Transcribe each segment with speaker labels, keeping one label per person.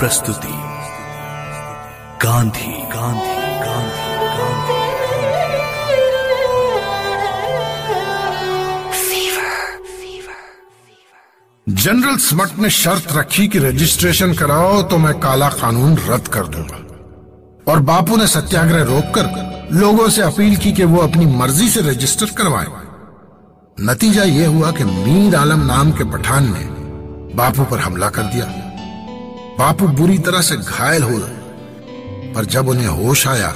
Speaker 1: प्रस्तुति Gandhi Gandhi Gandhi Gandhi
Speaker 2: general smut ने शर्त रखी कि रजिस्ट्रेशन कराओ तो मैं काला कानून रद्द कर दूंगा, और बापू ने सत्याग्रह रोककर लोगों से अपील की कि वो अपनी मर्जी से रजिस्टर करवाएं। नतीजा यह हुआ कि मीर आलम नाम के पठान ने बापू पर हमला कर दिया। बापू बुरी तरह से घायल हो गए, पर जब उन्हें होश आया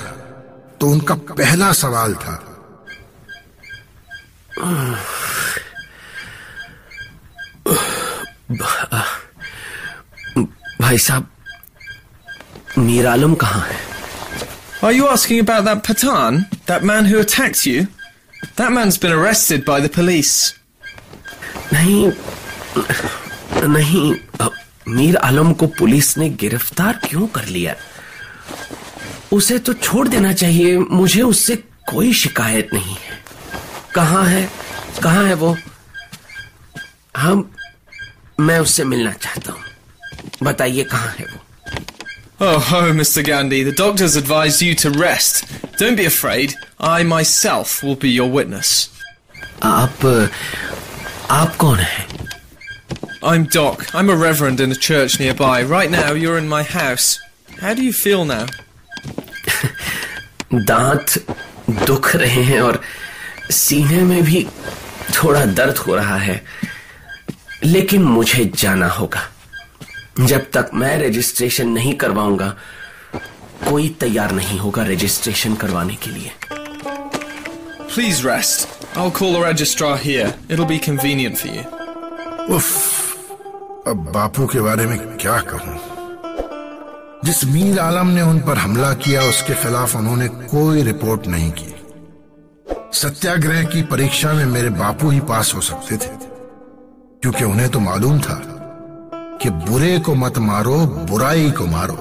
Speaker 2: तो उनका पहला सवाल था,
Speaker 3: भाई साहब, मीर आलम कहाँ है?
Speaker 4: Are you asking about that Pathan? That man who attacked you? That man's been arrested by the police.
Speaker 3: नहीं, मीर आलम को पुलिस ने गिरफ्तार क्यों कर लिया? उसे तो छोड़ देना चाहिए। मुझे उससे कोई शिकायत नहीं है। कहाँ है वो? मैं उससे मिलना चाहता हूँ। बताइए कहाँ है वो?
Speaker 4: Oh, Mr. Gandhi, the doctors advised you to rest. Don't be afraid. I myself will be your witness.
Speaker 3: आप कौन हैं?
Speaker 4: I'm Doc. I'm a reverend in a church nearby. Right now, you're in my house. How do you feel now?
Speaker 3: दांत दुख रहे हैं और सीने में भी थोड़ा दर्द हो रहा है, लेकिन मुझे जाना होगा। जब तक मैं रजिस्ट्रेशन नहीं करवाऊंगा, कोई तैयार नहीं होगा रजिस्ट्रेशन करवाने के लिए।
Speaker 4: Please rest. I'll call the registrar here. It'll be convenient for you.
Speaker 2: अब बापू के बारे में क्या कहूं? जिस मीर आलम ने उन पर हमला किया उसके खिलाफ उन्होंने कोई रिपोर्ट नहीं की। सत्याग्रह की परीक्षा में मेरे बापू ही पास हो सकते थे, क्योंकि उन्हें तो मालूम था कि बुरे को मत मारो, बुराई को मारो।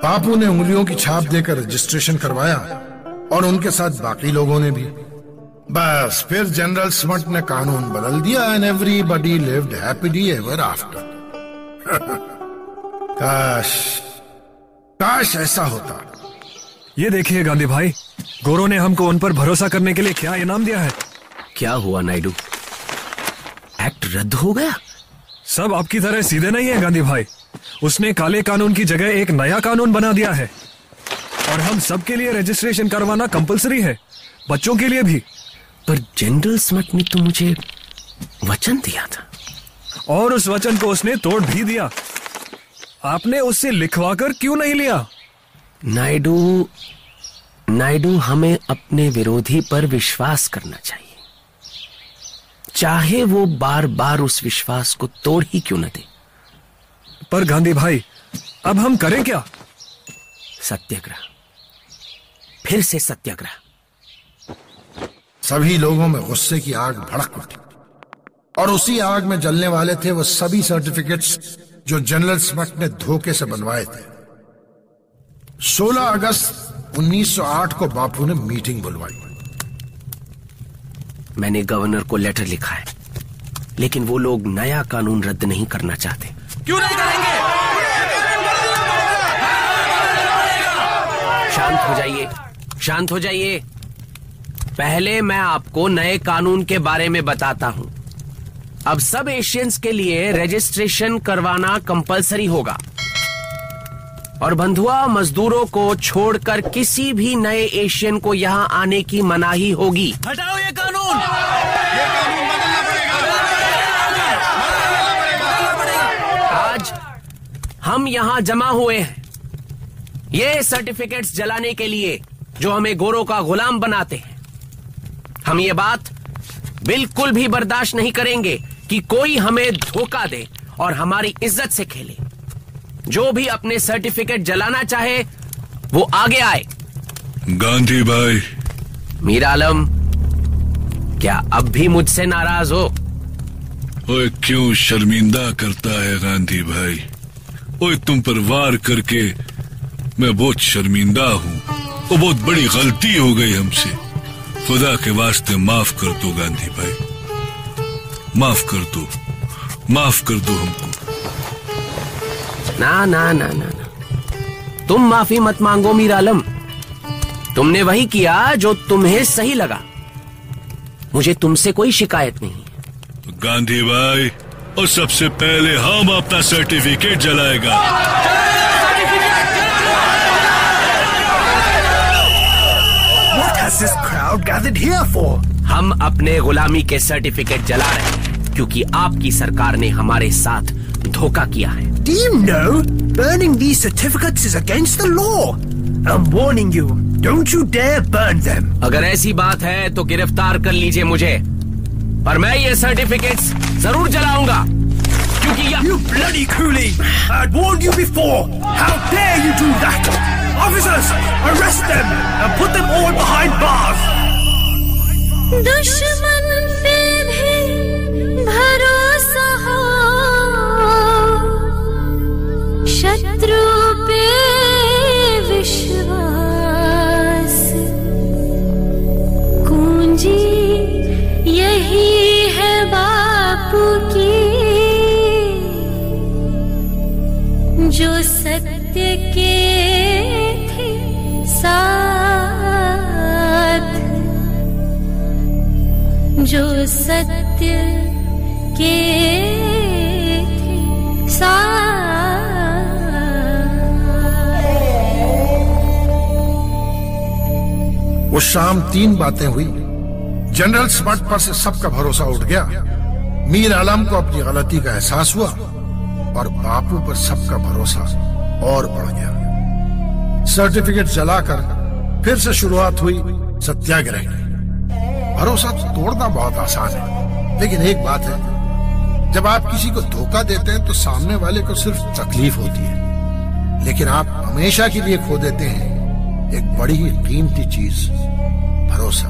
Speaker 2: बापू ने उंगलियों की छाप देकर रजिस्ट्रेशन करवाया और उनके साथ बाकी लोगों ने भी। बस फिर जनरल स्मट ने कानून बदल दिया and everybody lived happily ever after. काश ऐसा होता।
Speaker 5: ये देखिए गांधी भाई, गोरों ने हमको उन पर भरोसा करने के लिए क्या इनाम दिया है।
Speaker 3: क्या हुआ नायडू? एक्ट रद्द हो गया?
Speaker 5: सब आपकी तरह सीधे नहीं है गांधी भाई। उसने काले कानून की जगह एक नया कानून बना दिया है, और हम सबके लिए रजिस्ट्रेशन करवाना कंपलसरी है, बच्चों के लिए भी।
Speaker 3: पर जनरल स्मट ने तो मुझे वचन दिया था,
Speaker 5: और उस वचन को उसने तोड़ भी दिया। आपने उससे लिखवाकर क्यों नहीं लिया?
Speaker 3: नायडू, हमें अपने विरोधी पर विश्वास करना चाहिए, चाहे वो बार बार उस विश्वास को तोड़ ही क्यों न दे।
Speaker 5: पर गांधी भाई, अब हम करें क्या?
Speaker 3: सत्याग्रह, फिर से सत्याग्रह।
Speaker 2: सभी लोगों में गुस्से की आग भड़क उठी, और उसी आग में जलने वाले थे वो सभी सर्टिफिकेट्स जो जनरल स्मट ने धोखे से बनवाए थे। 16 अगस्त 1908 को बापू ने मीटिंग बुलवाई।
Speaker 3: मैंने गवर्नर को लेटर लिखा है, लेकिन वो लोग नया कानून रद्द नहीं करना चाहते।
Speaker 4: क्यों नहीं करेंगे?
Speaker 3: शांत हो जाइए। पहले मैं आपको नए कानून के बारे में बताता हूं। अब सब एशियंस के लिए रजिस्ट्रेशन करवाना कंपलसरी होगा, और बंधुआ मजदूरों को छोड़कर किसी भी नए एशियन को यहां आने की मनाही होगी।
Speaker 4: हटाओ ये कानून!
Speaker 3: आज हम यहां जमा हुए हैं ये सर्टिफिकेट्स जलाने के लिए जो हमें गोरों का गुलाम बनाते हैं। हम ये बात बिल्कुल भी बर्दाश्त नहीं करेंगे कि कोई हमें धोखा दे और हमारी इज्जत से खेले। जो भी अपने सर्टिफिकेट जलाना चाहे वो आगे आए।
Speaker 6: गांधी भाई।
Speaker 3: मीर आलम, क्या अब भी मुझसे नाराज हो?
Speaker 6: ओए, क्यों शर्मिंदा करता है गांधी भाई? ओए, तुम पर वार करके मैं बहुत शर्मिंदा हूँ। वो बहुत बड़ी गलती हो गई हमसे। खुदा के वास्ते माफ कर दो गांधी भाई, माफ कर दो हमको।
Speaker 3: ना ना ना ना ना, तुम माफी मत मांगो मीर आलम। तुमने वही किया जो तुम्हें सही लगा। मुझे तुमसे कोई शिकायत नहीं।
Speaker 6: गांधी भाई, और सबसे पहले हम अपना certificate जलाएगा।
Speaker 1: What has this crowd gathered here for?
Speaker 3: हम अपने गुलामी के सर्टिफिकेट जला रहे हैं क्योंकि आपकी सरकार ने हमारे साथ धोखा किया है।
Speaker 1: Do you know burning these certificates is against the law? I'm warning you, don't you dare burn them.
Speaker 3: अगर ऐसी बात है तो गिरफ्तार कर लीजिए मुझे, पर मैं ये सर्टिफिकेट्स जरूर जलाऊंगा क्योंकि
Speaker 1: You bloody coolie! I'd warned you before. How dare you do that? Officers, arrest them and put them all behind bars.
Speaker 7: दुश्मन पे भी भरोसा हो, शत्रु पे विश्वास, कुंजी यही है बापू की, जो सत्य के थे साथ, जो सत्य के थे साथ।
Speaker 2: वो शाम 3 बातें हुई। जनरल स्मट पर से सबका भरोसा उठ गया। मीर आलम को अपनी गलती का एहसास हुआ और बापू पर सबका भरोसा और बढ़ गया। सर्टिफिकेट जलाकर फिर से शुरुआत हुई सत्याग्रह की। भरोसा तोड़ना बहुत आसान है, लेकिन एक बात है, जब आप किसी को धोखा देते हैं तो सामने वाले को सिर्फ तकलीफ होती है, लेकिन आप हमेशा के लिए खो देते हैं एक बड़ी ही कीमती चीज, भरोसा।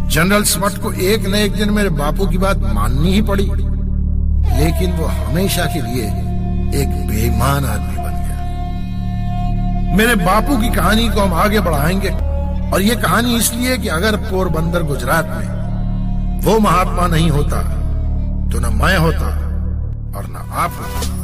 Speaker 2: जनरल स्मट को एक न एक दिन मेरे बापू की बात माननी ही पड़ी, लेकिन वो हमेशा के लिए एक बेईमान आदमी बन गया। मेरे बापू की कहानी को हम आगे बढ़ाएंगे, और ये कहानी इसलिए कि अगर पोरबंदर गुजरात में वो महात्मा नहीं होता तो न मैं होता और न आप होता।